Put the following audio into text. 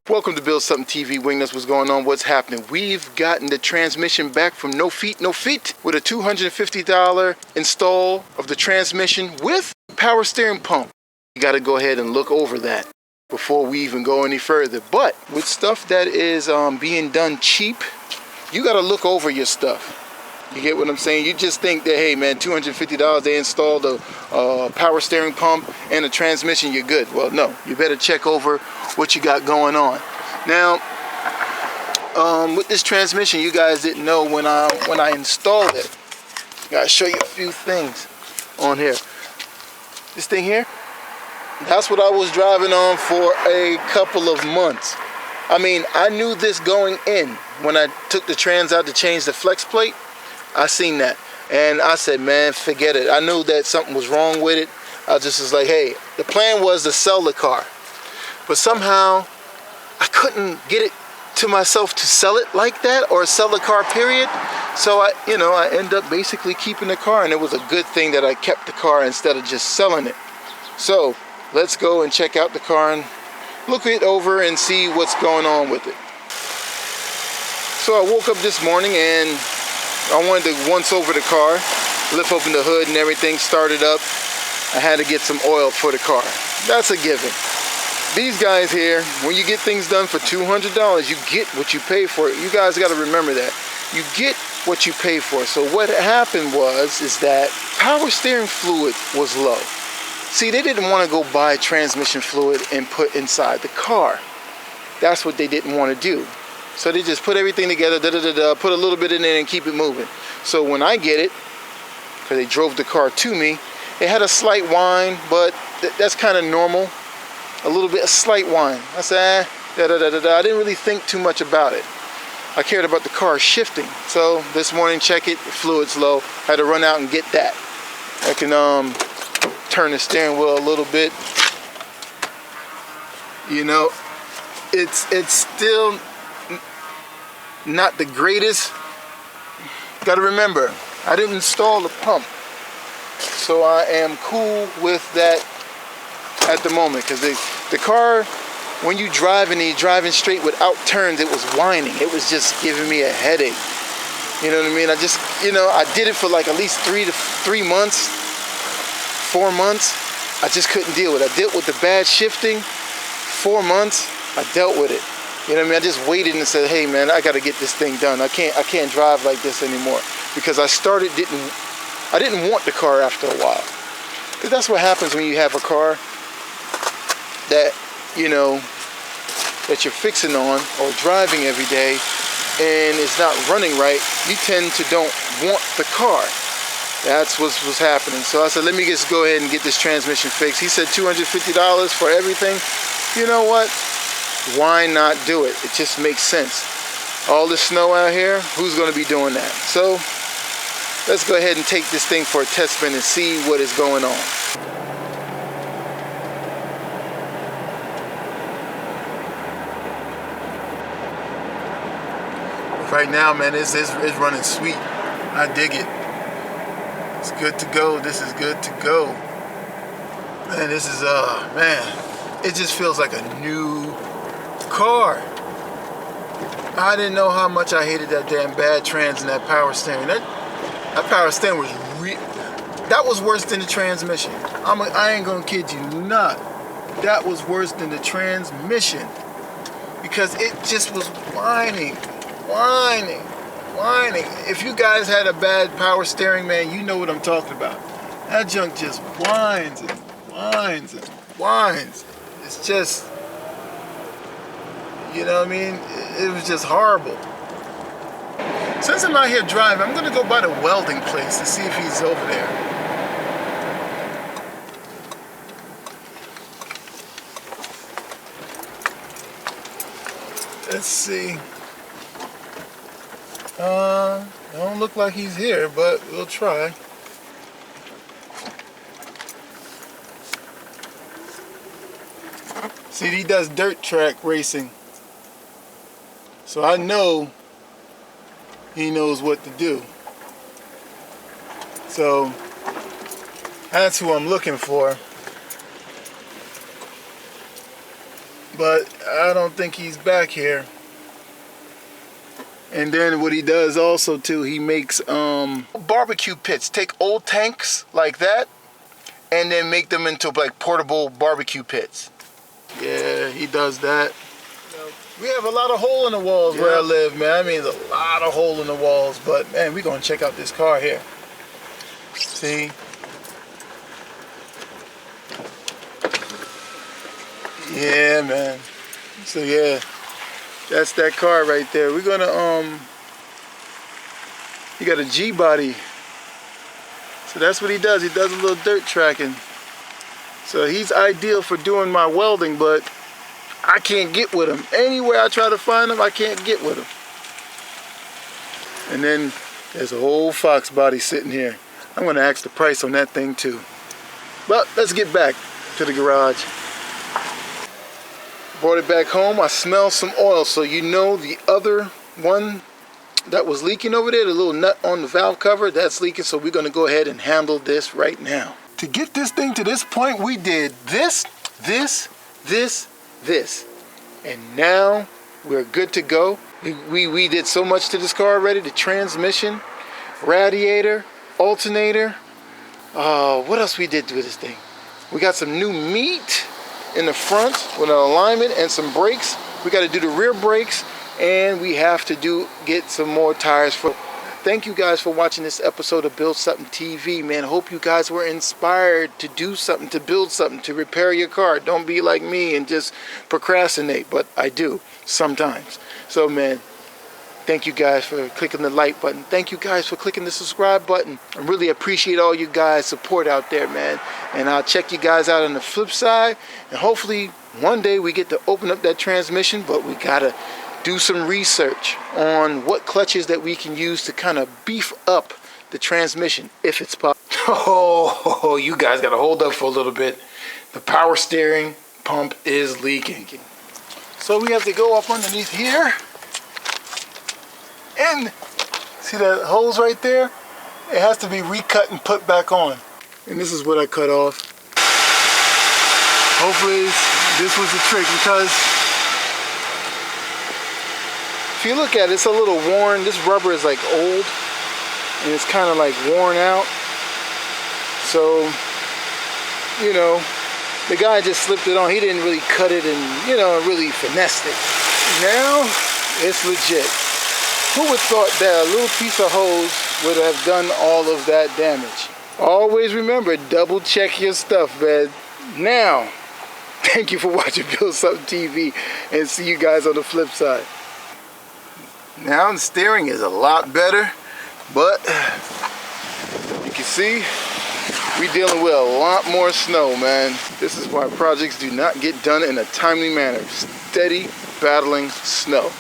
Welcome to Build Something TV. Wingnuts, what's going on? What's happening? We've gotten the transmission back from No Feet with a $250 install of the transmission with power steering pump. You got to go ahead and look over that before we even go any further. But with stuff that is being done cheap, you got to look over your stuff. You get what I'm saying? You just think that, hey man, $250, they installed a power steering pump and a transmission, you're good. Well, no, you better check over what you got going on. Now, with this transmission, you guys didn't know when I installed it. Gotta show you a few things on here. This thing here, that's what I was driving on for a couple of months. I mean, I knew this going in when I took the trans out to change the flex plate. I seen that and I said, man, forget it. I knew that something was wrong with it. I just was like, hey, the plan was to sell the car, but somehow I couldn't get it to myself to sell it like that, or sell the car period. So I end up basically keeping the car, and it was a good thing that I kept the car instead of just selling it. So let's go and check out the car and look it over and see what's going on with it. So I woke up this morning and I wanted to once over the car, lift open the hood and everything, start it up. I had to get some oil for the car. That's a given. These guys here, when you get things done for $200, you get what you pay for. You guys got to remember that. You get what you pay for. So what happened is that power steering fluid was low. See, they didn't want to go buy transmission fluid and put inside the car. That's what they didn't want to do. So they just put everything together, put a little bit in there and keep it moving. So when I get it, because they drove the car to me, it had a slight whine, but that's kind of normal. A little bit of slight whine. I said, I didn't really think too much about it. I cared about the car shifting. So this morning, check it, the fluid's low. Had to run out and get that. I can turn the steering wheel a little bit. You know, it's still not the greatest. Gotta remember, I didn't install the pump, so I am cool with that at the moment, because the car, when you drive and you're driving straight without turns, it was whining. It was just giving me a headache. You know what I mean? I did it for like at least 3 months, 4 months. I just couldn't deal with it. I dealt with the bad shifting. 4 months, I dealt with it. You know what I mean? I just waited and said, hey man, I got to get this thing done. I can't drive like this anymore, because I didn't want the car after a while. Because that's what happens when you have a car that, that you're fixing on or driving every day and it's not running right. You tend to don't want the car. That's what was happening. So I said, let me just go ahead and get this transmission fixed. He said $250 for everything. You know what? Why not do it? It just makes sense. All this snow out here, who's going to be doing that? So let's go ahead and take this thing for a test spin and see what is going on. Right now, man, it's running sweet. I dig it. It's good to go. This is good to go. Man, this is man, it just feels like a new car. I didn't know how much I hated that damn bad trans and that power steering. That power steering was that was worse than the transmission. I ain't gonna kid you not. That was worse than the transmission, because it just was whining. If you guys had a bad power steering, man, you know what I'm talking about. That junk just whines and whines and whines. It's just, you know what I mean? It was just horrible. Since I'm out here driving, I'm gonna go by the welding place to see if he's over there. Let's see. Don't look like he's here, but we'll try. See, he does dirt track racing. So I know he knows what to do. So that's who I'm looking for. but I don't think he's back here. And then what he does also too, he makes barbecue pits. Take old tanks like that and then make them into like portable barbecue pits. Yeah, he does that. We have a lot of hole in the walls where I live, man. I mean, there's a lot of hole in the walls, but man, we're gonna check out this car here. See? Yeah, man. So yeah, that's that car right there. We're gonna he got a G body. So that's what he does. He does a little dirt tracking. So he's ideal for doing my welding, but I can't get with him. Anywhere I try to find him, I can't get with him. And then there's a whole Fox body sitting here. I'm gonna ask the price on that thing too. But let's get back to the garage. Brought it back home. I smell some oil. So you know the other one that was leaking over there, the little nut on the valve cover, that's leaking. So we're gonna go ahead and handle this right now. To get this thing to this point, we did this, and now we're good to go. We did so much to this car already. The transmission, radiator, alternator. What else we did to this thing? We got some new meat in the front with an alignment and some brakes. We got to do the rear brakes, and we have to get some more tires for. Thank you guys for watching this episode of Build Something TV, man. Hope you guys were inspired to do something, to build something, to repair your car. Don't be like me and just procrastinate, but I do sometimes. So, man, thank you guys for clicking the like button. Thank you guys for clicking the subscribe button. I really appreciate all you guys' support out there, man. And I'll check you guys out on the flip side. And hopefully one day we get to open up that transmission, but we gotta do some research on what clutches that we can use to kind of beef up the transmission, if it's possible. Oh, you guys gotta hold up for a little bit. The power steering pump is leaking. So we have to go up underneath here. And see that hose right there? It has to be recut and put back on. And this is what I cut off. Hopefully this was the trick, because if you look at it, it's a little worn. This rubber is like old and it's kind of like worn out. So, you know, the guy just slipped it on. He didn't really cut it and, you know, really finessed it. Now it's legit. Who would thought that a little piece of hose would have done all of that damage? Always remember, double check your stuff, man. Now, thank you for watching Build Something TV, and see you guys on the flip side. Now the steering is a lot better, but you can see we're dealing with a lot more snow, man. This is why projects do not get done in a timely manner. Steady battling snow.